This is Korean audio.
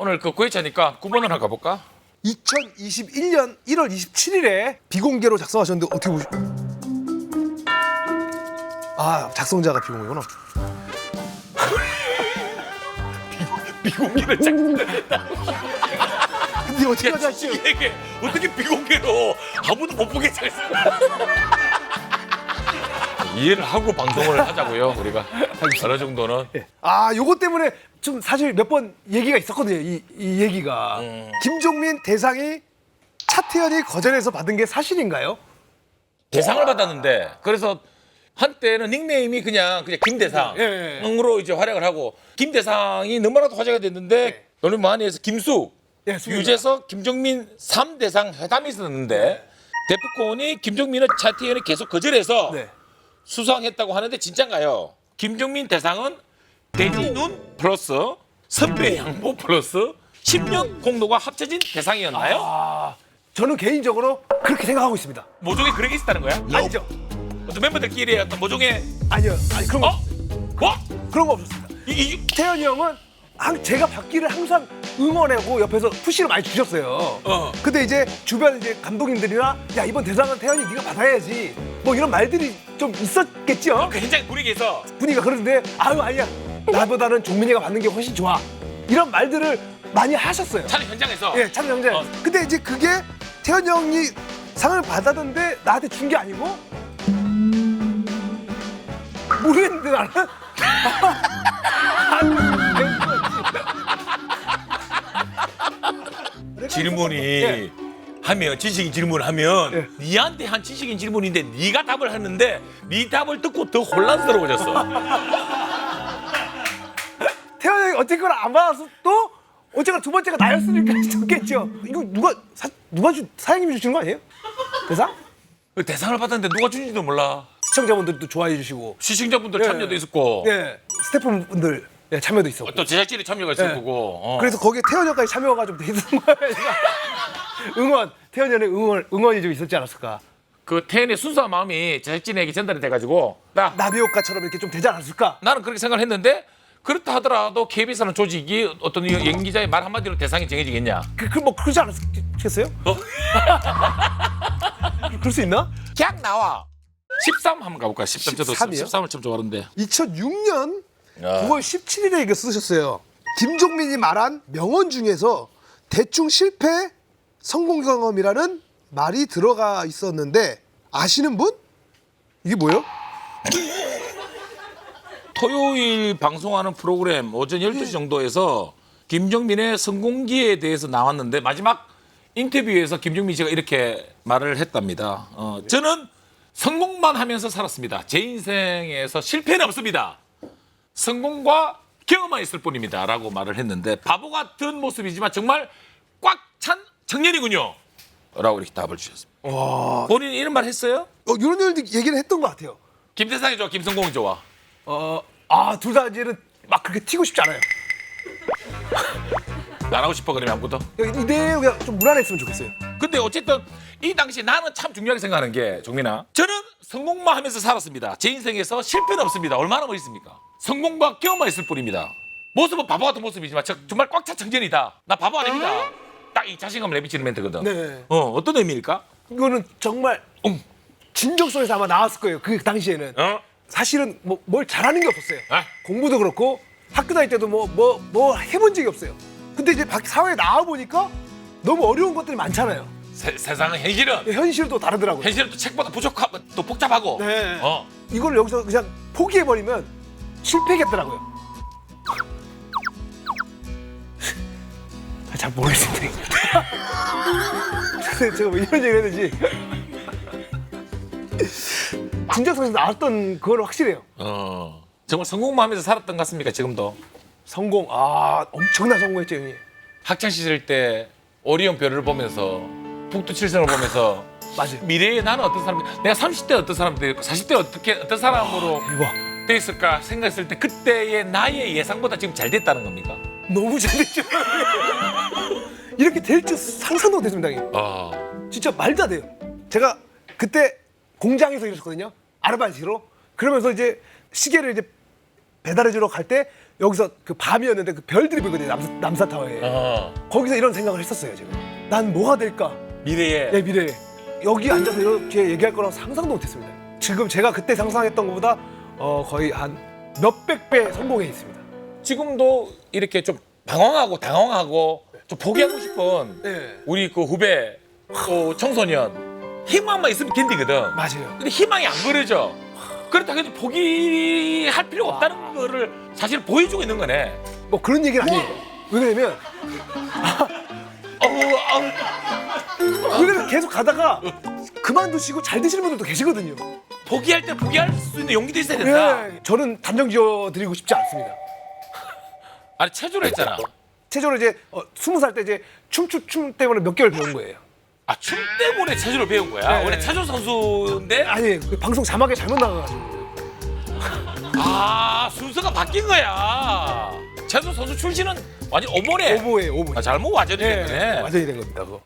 오늘 그 9회차니까 9번을 한번 가볼까? 2021년 1월 27일에 비공개로 작성하셨는데 어떻게 보시? 아, 작성자가 비공개구나. 비공개를 작성했다. 근데 어떻게 하지? 이게 어떻게 비공개로 아무도 못 보게 잘 써? 이해를 하고 방송을 하자고요, 우리가. 어느 정도는. 아, 요거 때문에 좀 사실 몇 번 얘기가 있었거든요. 이 얘기가. 김종민 대상이 차태현이 거절해서 받은 게 사실인가요? 대상을 받았는데 그래서 한때는 닉네임이 그냥 김대상으로 이제 활약을 하고 김대상이 너무나도 화제가 됐는데 너무 많이 해서 김수, 유재석, 김종민 3대상 회담이 있었는데 데프콘이 김종민은 차태현이 계속 거절해서 네. 수상했다고 하는데 진짠가요? 김종민 대상은 돼지 눈 플러스 선배 양보 플러스 10년 공로가 합쳐진 대상이었나요? 저는 개인적으로 그렇게 생각하고 있습니다. 모종에 그런 게 있었다는 거야? 아니죠? 어떤 멤버들끼리 어떤 모종에 아니요. 아니 그런 거 뭐? 그런 거 없었습니다. 이 태현이 형은 제가 받기를 항상 응원하고 옆에서 푸시를 많이 주셨어요. 근데 이제 주변 이제 감독님들이나 야 이번 대상은 태현이 네가 받아야지 뭐 이런 말들이 좀 있었겠죠. 그 현장 분위기에서 분위기가 그러는데 아유 아니야 나보다는 종민이가 받는 게 훨씬 좋아 이런 말들을 많이 하셨어요. 촬영 현장에서 예, 참 형제. 근데 이제 그게 태현이 형이 상을 받았는데 나한테 준 게 아니고 모르겠는데 나는. 질문이 예. 하면 지식인 질문하면 예. 니한테 한 지식인 질문인데 네가 답을 했는데 네 답을 듣고 더 혼란스러워졌어. 태현이 형이 어쨌거나 안 받아서 또 어쨌거나 두 번째가 나였으니까 좋겠죠. 이거 누가 사장님이 주시는 거 아니에요? 대상? 그 대상을 받았는데 누가 준지도 몰라. 시청자분들도 좋아해 주시고 시청자분들 예. 참여도 있었고 예, 스태프분들 예, 참여도 있었고 또 제작진이 참여가 있을 예. 거고. 그래서 거기에 태현이 형까지 참여가 좀 돼 있는 거예요. 응원, 태현이 형의 응원이 좀 있었지 않았을까. 그 태연의 순수한 마음이 제작진에게 전달이 돼가지고 나비 효과처럼 이렇게 좀 되지 않았을까. 나는 그렇게 생각을 했는데 그렇다 하더라도 KBS라는 조직이 어떤 연기자의 말 한마디로 대상이 정해지겠냐? 뭐 그러지 않았겠어요? 그럴 수 있나? 그냥 나와. 13 한번 가볼까요? 13 저도 13 이요? 13을 참 좋아하는데. 2006년 9월 17일에 이거 쓰셨어요. 김종민이 말한 명언 중에서 대충 실패 성공 경험이라는 말이 들어가 있었는데 아시는 분? 이게 뭐예요? 토요일 방송하는 프로그램 오전 12시 정도에서 김종민의 성공기에 대해서 나왔는데 마지막 인터뷰에서 김종민 씨가 이렇게 말을 했답니다. 저는 성공만 하면서 살았습니다. 제 인생에서 실패는 없습니다. 성공과 경험만 있을 뿐입니다. 라고 말을 했는데 바보 같은 모습이지만 정말 꽉 찬 청년이군요. 라고 이렇게 답을 주셨습니다. 본인이 이런 말 했어요? 이런 얘기를 했던 것 같아요. 김대상이 좋아, 김성공이 좋아? 둘 다 이제는 막 그렇게 튀고 싶지 않아요. 안 하고 싶어 그러면 아무것도? 이대로 그냥 좀 무난했으면 좋겠어요. 근데 어쨌든 이 당시 나는 참 중요하게 생각하는 게 종민아 저는 성공만 하면서 살았습니다. 제 인생에서 실패는 없습니다. 얼마나 멋있습니까? 성공과 경험만 있을 뿐입니다. 모습은 바보 같은 모습이지만 정말 꽉 찬 청년이다. 나 바보 아닙니다. 딱 이 자신감을 내비치는 멘트거든. 네. 어떤 의미일까? 이거는 정말 진정성에서 아마 나왔을 거예요. 그 당시에는. 사실은 뭘 잘하는 게 없었어요. 공부도 그렇고 학교 다닐 때도 뭐 해본 적이 없어요. 근데 이제 사회에 나와 보니까 너무 어려운 것들이 많잖아요. 세상은 현실은 현실도 다르더라고요. 현실은 또 책보다 부족하고 또 복잡하고. 네. 이걸 여기서 그냥 포기해버리면 실패겠더라고요. 잘 모르겠습니다. 제가 왜 이런 얘기를 했는지. 진정성에서 나왔던 그건 확실해요. 정말 성공만 하면서 살았던 것 같습니까 지금도? 성공, 엄청난 성공했죠, 형님. 학창 시절 때 오리온 별을 보면서 북두칠성을 보면서 맞아요. 미래에 나는 어떤 사람, 내가 30대 어떤 사람이 되고 40대 어떤 사람으로 대박. 돼 있을까 생각했을 때 그때의 나의 예상보다 지금 잘 됐다는 겁니까? 너무 잘 됐죠. 이렇게 될 줄 상상도 못했습니다, 형님. 진짜 말도 안 돼요. 제가 그때 공장에서 일했었거든요. 아르바이트로. 그러면서 이제 시계를 이제 배달해주러 갈 때 여기서 그 밤이었는데 그 별들이 보이거든요. 남사타워에. 거기서 이런 생각을 했었어요. 제가. 난 뭐가 될까? 미래에. 내 미래에. 여기 앉아서 이렇게 얘기할 거라고 상상도 못했습니다. 지금 제가 그때 상상했던 것보다 거의 한 몇백 배 성공해 있습니다. 지금도 이렇게 좀 방황하고 당황하고 좀 포기하고 싶은 네. 우리 그 후배 또 청소년 희망만 있으면 견디거든. 맞아요. 근데 희망이 안 그려져. 그렇다고 해서 포기할 필요 없다는 거를 사실 보여주고 있는 거네. 뭐 그런 얘기는 아니에요. 왜냐면 왜냐면 계속 가다가 그만두시고 잘 되시는 분들도 계시거든요. 포기할 때 포기할 수 있는 용기도 있어야 된다. 예, 저는 단정 지어드리고 싶지 않습니다. 아니 체조를 했잖아. 체조를 이제 20살 때 이제 춤 때문에 몇 개월 배운 거예요. 아, 춤 때문에 체조를 배운 거야? 네. 원래 체조 선수인데? 아니 그 방송 자막에 잘못 나가가지고. 아, 순서가 바뀐 거야. 체조 선수 출신은 완전 오보네. 오보예요, 오보. 아, 잘못 완전히 됐네. 완전히 된 겁니다. 그거.